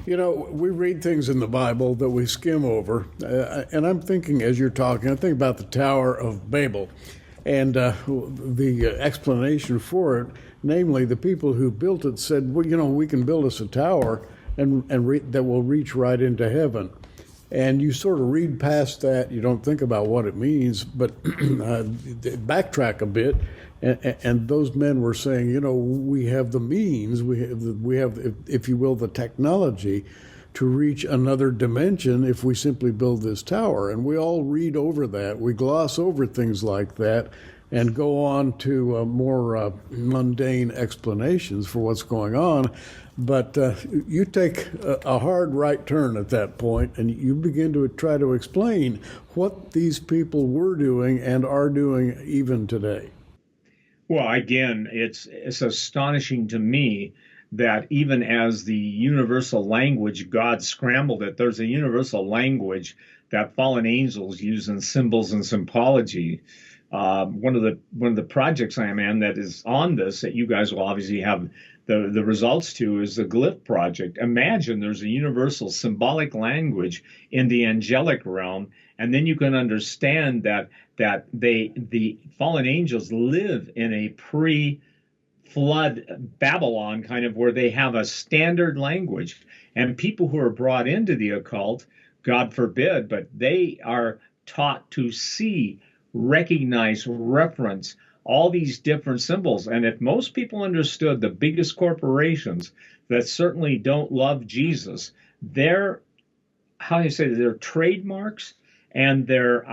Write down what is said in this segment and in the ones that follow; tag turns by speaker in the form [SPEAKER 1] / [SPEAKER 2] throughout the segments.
[SPEAKER 1] You know, we read things in the Bible that we skim over, and I'm thinking as you're talking, I think about the Tower of Babel and the explanation for it. Namely, the people who built it said, well, you know, we can build us a tower that will reach right into heaven. And you sort of read past that, you don't think about what it means, but backtrack a bit. And those men were saying, you know, we have the means, we have, if you will, the technology to reach another dimension if we simply build this tower. And we all read over that, we gloss over things like that, and go on to more mundane explanations for what's going on. But you take a hard right turn at that point, and you begin to try to explain what these people were doing and are doing even today.
[SPEAKER 2] Well, again, it's astonishing to me that even as the universal language, God scrambled it. There's a universal language that fallen angels use in symbols and symbology. One of the projects I am in that is on this, that you guys will obviously have the results to, is the Glyph project. Imagine there's a universal symbolic language in the angelic realm, and then you can understand that the fallen angels live in a pre-flood Babylon, kind of, where they have a standard language, and people who are brought into the occult, God forbid, but they are taught to see, recognize, reference all these different symbols. And if most people understood the biggest corporations that certainly don't love Jesus, their, how do you say, their trademarks and their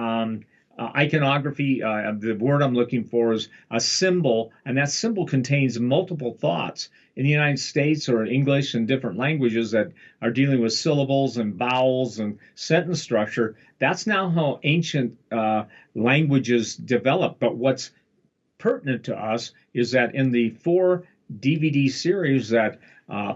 [SPEAKER 2] iconography, the word I'm looking for is a symbol, and that symbol contains multiple thoughts. In the United States or English and different languages that are dealing with syllables and vowels and sentence structure, that's now how ancient languages develop. But what's pertinent to us is that in the 4 DVD series that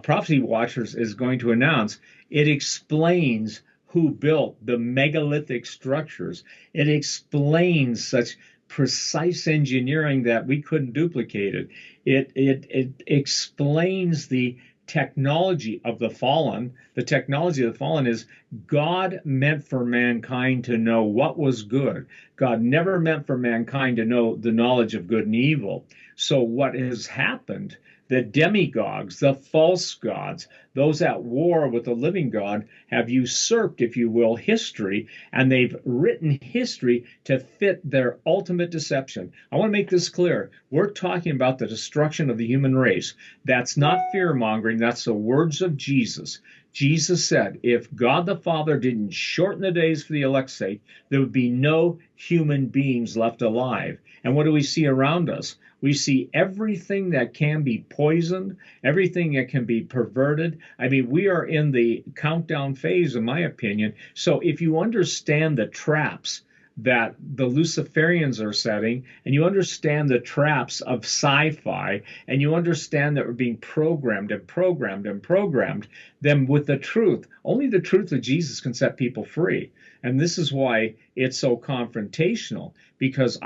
[SPEAKER 2] Prophecy Watchers is going to announce, it explains who built the megalithic structures. It explains such precise engineering that we couldn't duplicate it. It explains the technology of the fallen. The technology of the fallen is God meant for mankind to know what was good. God never meant for mankind to know the knowledge of good and evil. So what has happened, the demigods, the false gods, those at war with the living God, have usurped, if you will, history, and they've written history to fit their ultimate deception. I want to make this clear. We're talking about the destruction of the human race. That's not fear-mongering. That's the words of Jesus. Jesus said, if God the Father didn't shorten the days for the elect's sake, there would be no human beings left alive. And what do we see around us? We see everything that can be poisoned, everything that can be perverted. I mean, we are in the countdown phase, in my opinion. So if you understand the traps that the Luciferians are setting, and you understand the traps of sci-fi, and you understand that we're being programmed and programmed and programmed, then with the truth, only the truth of Jesus can set people free. And this is why it's so confrontational, because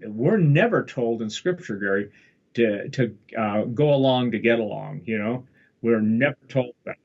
[SPEAKER 2] we're never told in Scripture, Gary, to go along to get along. You know, we're never told that.